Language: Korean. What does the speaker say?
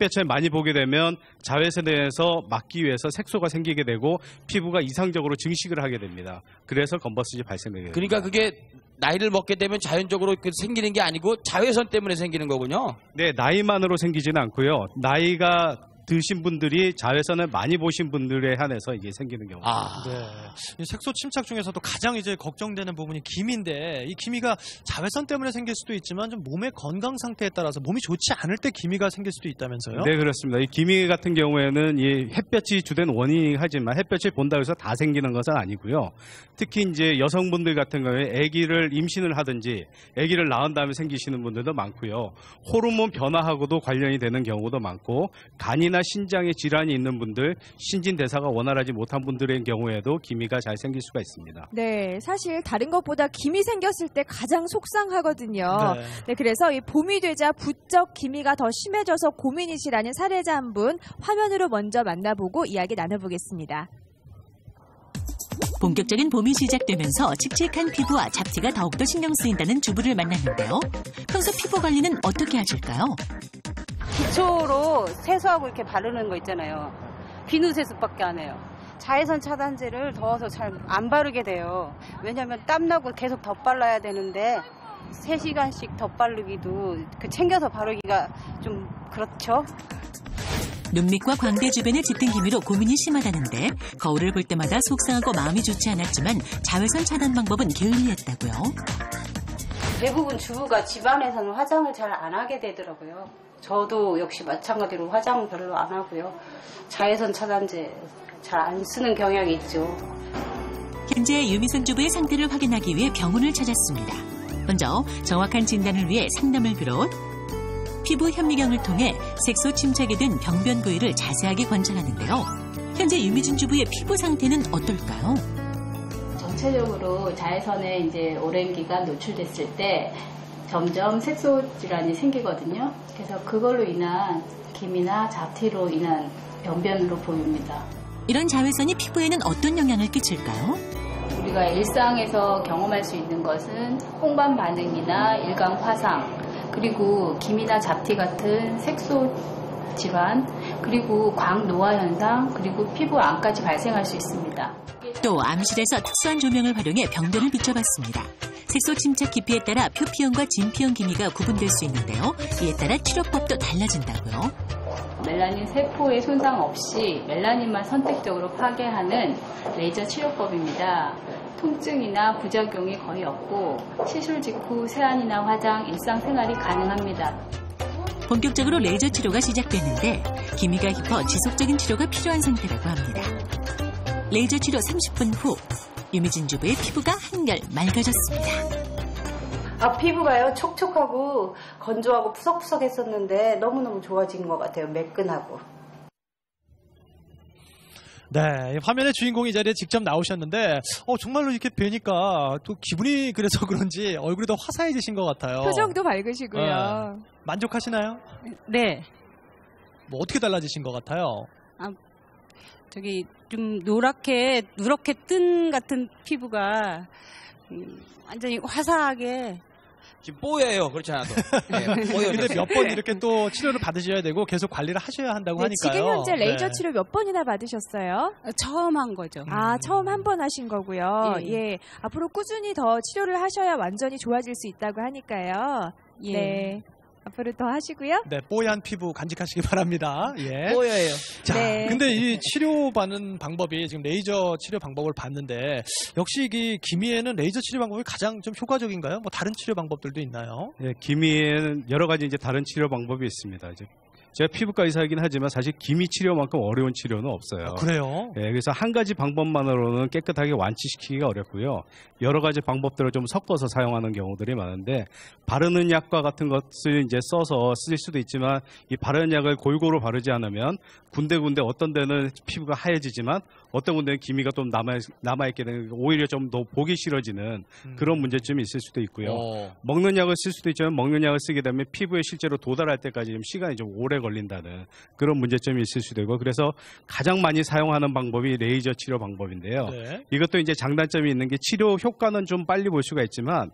햇볕을 많이 보게 되면 자외선에서 막기 위해서 색소가 생기게 되고 피부가 이상적으로 증식을 하게 됩니다. 그래서 건버스지 발생되게 됩니다. 그러니까 그게 나이를 먹게 되면 자연적으로 생기는 게 아니고 자외선 때문에 생기는 거군요. 네, 나이만으로 생기지는 않고요. 나이가 드신 분들이 자외선을 많이 보신 분들에 한해서 이게 생기는 경우입니다. 아, 네. 이 색소 침착 중에서도 가장 이제 걱정되는 부분이 기미인데 이 기미가 자외선 때문에 생길 수도 있지만 좀 몸의 건강 상태에 따라서 몸이 좋지 않을 때 기미가 생길 수도 있다면서요? 네, 그렇습니다. 이 기미 같은 경우에는 이 햇볕이 주된 원인이긴 하지만 햇볕을 본다고 해서 다 생기는 것은 아니고요. 특히 이제 여성분들 같은 경우에 아기를 임신을 하든지 아기를 낳은 다음에 생기시는 분들도 많고요. 호르몬 변화하고도 관련이 되는 경우도 많고 간이나 신장에 질환이 있는 분들, 신진대사가 원활하지 못한 분들의 경우에도 기미가 잘 생길 수가 있습니다. 네, 사실 다른 것보다 기미 생겼을 때 가장 속상하거든요. 네. 네, 그래서 이 봄이 되자 부쩍 기미가 더 심해져서 고민이시라는 사례자 한 분 화면으로 먼저 만나보고 이야기 나눠보겠습니다. 본격적인 봄이 시작되면서 칙칙한 피부와 잡티가 더욱더 신경 쓰인다는 주부를 만났는데요. 평소 피부 관리는 어떻게 하실까요? 기초로 세수하고 이렇게 바르는 거 있잖아요. 비누 세수밖에 안 해요. 자외선 차단제를 더워서 잘 안 바르게 돼요. 왜냐하면 땀나고 계속 덧발라야 되는데 3시간씩 덧바르기도 챙겨서 바르기가 좀 그렇죠. 눈밑과 광대 주변의 짙은 기미로 고민이 심하다는데 거울을 볼 때마다 속상하고 마음이 좋지 않았지만 자외선 차단 방법은 게을리했다고요. 대부분 주부가 집안에서는 화장을 잘 안 하게 되더라고요. 저도 역시 마찬가지로 화장 별로 안 하고요. 자외선 차단제 잘 안 쓰는 경향이 있죠. 현재 유미선 주부의 상태를 확인하기 위해 병원을 찾았습니다. 먼저 정확한 진단을 위해 상담을 비롯 피부 현미경을 통해 색소 침착이 된 병변 부위를 자세하게 관찰하는데요. 현재 유미진 주부의 피부 상태는 어떨까요? 전체적으로 자외선에 이제 오랜 기간 노출됐을 때 점점 색소 질환이 생기거든요. 그래서 그걸로 인한 기미나 잡티로 인한 병변으로 보입니다. 이런 자외선이 피부에는 어떤 영향을 끼칠까요? 우리가 일상에서 경험할 수 있는 것은 홍반 반응이나 일광 화상, 그리고 기미나 잡티 같은 색소 질환, 그리고 광노화 현상, 그리고 피부 암까지 발생할 수 있습니다. 또 암실에서 특수한 조명을 활용해 병변을 비춰봤습니다. 색소 침착 깊이에 따라 표피형과 진피형 기미가 구분될 수 있는데요. 이에 따라 치료법도 달라진다고요. 멜라닌 세포의 손상 없이 멜라닌만 선택적으로 파괴하는 레이저 치료법입니다. 통증이나 부작용이 거의 없고 시술 직후 세안이나 화장, 일상생활이 가능합니다. 본격적으로 레이저 치료가 시작됐는데 기미가 깊어 지속적인 치료가 필요한 상태라고 합니다. 레이저 치료 30분 후 유미진 주부의 피부가 한결 맑아졌습니다. 피부가요 촉촉하고 건조하고 푸석푸석했었는데 너무너무 좋아진 것 같아요. 매끈하고. 네, 화면의 주인공이 이 자리에 직접 나오셨는데 정말로 이렇게 뵈니까 또 기분이 그래서 그런지 얼굴이 더 화사해지신 것 같아요. 표정도 밝으시고요. 네. 만족하시나요? 네. 뭐 어떻게 달라지신 것 같아요? 저기 좀 누렇게 뜬 같은 피부가 완전히 화사하게. 지금 뽀예요. 그렇지 않아도. 네, 근데 몇 번 이렇게 또 치료를 받으셔야 되고 계속 관리를 하셔야 한다고 네, 하니까요. 지금 현재 레이저 네. 치료 몇 번이나 받으셨어요? 처음 한 거죠. 처음 한 번 하신 거고요. 예. 예. 앞으로 꾸준히 더 치료를 하셔야 완전히 좋아질 수 있다고 하니까요. 예. 네. 앞으로 더 하시고요. 네, 뽀얀 피부 간직하시기 바랍니다. 예. 뽀예요. 자, 네. 근데 이 치료받는 방법이 지금 레이저 치료 방법을 봤는데 역시 이 기미에는 레이저 치료 방법이 가장 좀 효과적인가요? 뭐 다른 치료 방법들도 있나요? 예, 기미에는 여러 가지 이제 다른 치료 방법이 있습니다. 이제 제가 피부과 의사이긴 하지만 사실 기미 치료만큼 어려운 치료는 없어요. 그래요? 예, 그래서 한 가지 방법만으로는 깨끗하게 완치시키기가 어렵고요. 여러 가지 방법들을 좀 섞어서 사용하는 경우들이 많은데 바르는 약과 같은 것을 이제 써서 쓸 수도 있지만 이 바르는 약을 골고루 바르지 않으면 군데군데 어떤 데는 피부가 하얘지지만 어떤 군데는 기미가 좀 남아있게 되는 오히려 좀 더 보기 싫어지는 그런 문제점이 있을 수도 있고요. 먹는 약을 쓸 수도 있지만 먹는 약을 쓰게 되면 피부에 실제로 도달할 때까지 좀 시간이 좀 오래 걸린다는 그런 문제점이 있을 수도 있고 그래서 가장 많이 사용하는 방법이 레이저 치료 방법인데요. 네. 이것도 이제 장단점이 있는 게 치료 효과는 좀 빨리 볼 수가 있지만